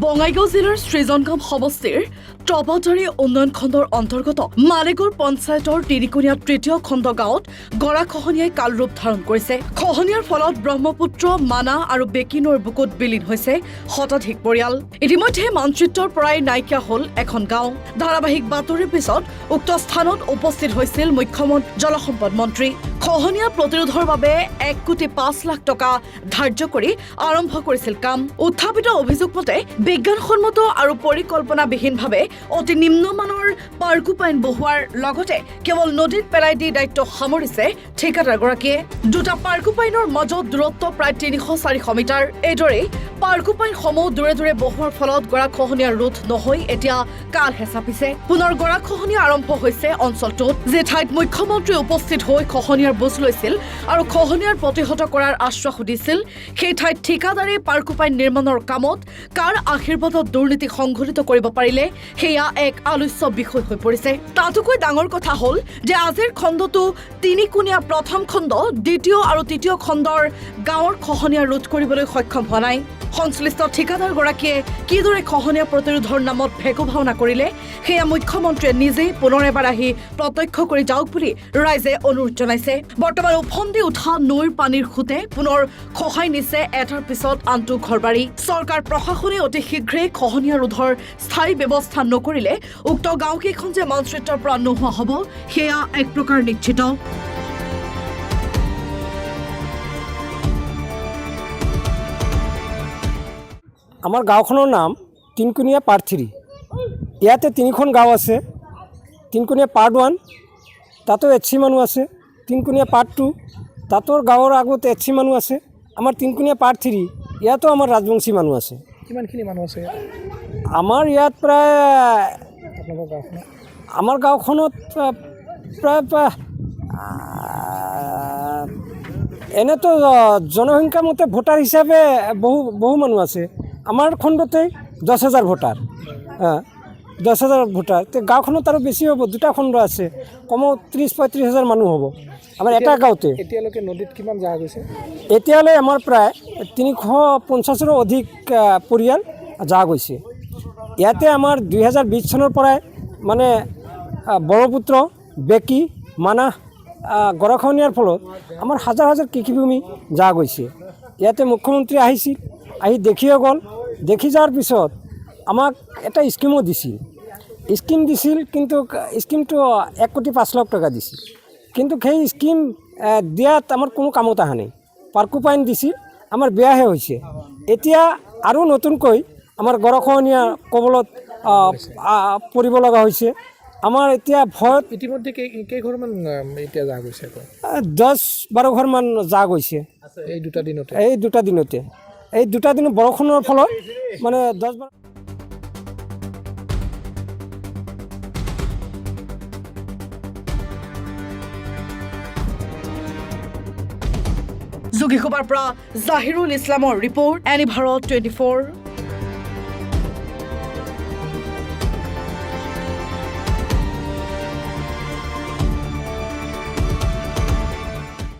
বঙাইগাঁও জিলাৰ সৃজনগাঁও সমষ্টিৰ টপাটাৰী উন্নয়ন খণ্ডৰ অন্তৰ্গত মালিগড় পঞ্চায়তৰ তিনিকুণীয়া তৃতীয় খণ্ড গাঁৱত গৰাখহনীয়াই কাল ৰূপ ধাৰণ কৰিছে। খহনীয়াৰ ফলত ব্ৰহ্মপুত্ৰ, মানা আৰু বেকী নৈৰ বুকুত বিলীন হৈছে শতাধিক পৰিয়াল। ইতিমধ্যে মানচিত্ৰৰ পৰাই নাইকিয়া হ'ল এখন গাঁও। ধাৰাবাহিক বাতৰিৰ পিছত উক্ত স্থানত উপস্থিত হৈছিল মুখ্যমন্ত্ৰী জলসম্পদ মন্ত্ৰী। খহনীয়া প্ৰতিৰোধৰ বাবে 1,05 লাখ টকা ধাৰ্য কৰি আৰম্ভ কৰিছিল কাম। উত্থাপিত অভিযোগ মতে বিজ্ঞানসন্মত আৰু পৰিকল্পনাবিহীনভাৱে অতি নিম্নমানৰ পাৰ্কোপাইন বহুৱাৰ লগতে কেৱল নদীত পেলাই দি দায়িত্ব সামৰিছে ঠিকাদাৰগৰাকীয়ে। দুটা পাৰ্কোপাইনৰ মাজত দূৰত্ব প্ৰায় 300-400 মিটাৰ। এইদৰেই পাৰ্কোপাইনসমূহ দূৰে দূৰে বহুৱাৰ ফলত গৰাখহনীয়া ৰোধ নহৈ এতিয়া কালহে চাপিছে। পুনৰ গৰাখহনীয়া আৰম্ভ হৈছে অঞ্চলটোত, যি ঠাইত মুখ্যমন্ত্ৰী উপস্থিত হৈ খহনীয়াৰ বুজ লৈছিল আৰু খহনীয়াৰ প্ৰতিহত কৰাৰ আশ্বাস দিছিল, সেই ঠাইত ঠিকাদাৰে পাৰ্কোপাইন নিৰ্মাণৰ কামত কাৰ আশীৰ্বাদত দুৰ্নীতি সংঘটিত কৰিব পাৰিলে সেয়া এক আলোচ্য বিষয় হৈ পৰিছে। তাতোকৈ ডাঙৰ কথা হ'ল যে আজিৰ খণ্ডটো তিনিকুণীয়া প্ৰথম খণ্ড, দ্বিতীয় আৰু তৃতীয় খণ্ডৰ গাঁৱৰ খহনীয়া ৰোধ কৰিবলৈ সক্ষম হোৱা নাই। সংশ্লিষ্ট ঠিকাদাৰগৰাকীয়ে কিদৰে খহনীয়া প্ৰতিৰোধৰ নামত ভেকু ভাওনা কৰিলে সেয়া মুখ্যমন্ত্ৰীয়ে নিজেই পুনৰ এবাৰ আহি প্ৰত্যক্ষ কৰি যাওক বুলি ৰাইজে অনুৰোধ জনাইছে। বৰ্তমান উফন্দি উঠা নৈৰ পানীৰ সোঁতে পুনৰ খহাই নিছে এটাৰ পিছত আনটো ঘৰবাৰী। চৰকাৰ প্ৰশাসনে অতি শীঘ্ৰেই খহনীয়া ৰোধৰ স্থায়ী ব্যৱস্থা নকৰিলে উক্ত গাঁওকেইখন যে মানচিত্ৰৰ পৰা নোহোৱা হ'ব সেয়া এক প্ৰকাৰ নিশ্চিত। আমাৰ গাঁওখনৰ নাম তিনিকুণীয়া পাৰ্ট 3। ইয়াতে তিনিখন গাঁও আছে। তিনিকুণীয়া পাৰ্ট 1, তাতো HC মানুহ আছে। তিনিকুণীয়া পাৰ্ট 2, তাতো গাঁৱৰ আগত HC মানুহ আছে। আমাৰ তিনিকুণীয়া পাৰ্ট 3, ইয়াতো আমাৰ ৰাজবংশী মানুহ আছে। কিমানখিনি মানুহ আছে? আমাৰ ইয়াত প্ৰায় আমাৰ গাঁওখনত প্ৰায় এনেতো জনসংখ্যা মতে ভোটাৰ হিচাপে বহু মানুহ আছে। আমাৰ খণ্ডতেই 10,000 ভোটাৰ, 10,000 ভোটাৰ। তে গাঁওখনত আৰু বেছি হ'ব, দুটা খণ্ড আছে, কমেও 30-35 হাজাৰ মানুহ হ'ব আমাৰ এটা গাঁৱতে। এতিয়ালৈকে নদীত কিমান জাহা গৈছে? এতিয়ালৈ আমাৰ প্ৰায় 350ৰো অধিক পৰিয়াল জাহা গৈছে। ইয়াতে আমাৰ 2020 চনৰ পৰাই মানে ব্ৰহ্মপুত্ৰ, বেকী, মানা গৰাখহনীয়াৰ ফলত আমাৰ হাজাৰ হাজাৰ কৃষিভূমি জাহা গৈছে। ইয়াতে মুখ্যমন্ত্ৰী আহিছিল, আহি দেখিও গ'ল। দেখি যোৱাৰ পিছত আমাক এটা স্কিমো দিছিল। কিন্তু স্কিমটো 1,05 লাখ টকা দিছিল। কিন্তু সেই স্কিম দিয়াত আমাৰ কোনো কামত অহা নাই। পাৰ্কোপাইন দিছিল, আমাৰ বেয়াহে হৈছে। এতিয়া আৰু নতুনকৈ আমাৰ গৰাখহনীয়া কবলত পৰিব লগা হৈছে। আমাৰ এতিয়া ভয়ত ইতিমধ্যে কেইঘৰমান এতিয়া জাহা গৈছে? 10-12 ঘৰমান জাহা গৈছে এই দুটা দিনতে। এই দুটা দিন বৰষুণৰ ফলত মানে 10-12 যোগীঘোপাৰ পৰা জাহিৰুল ইছলামৰ ৰিপৰ্ট, এনি ভাৰত 24।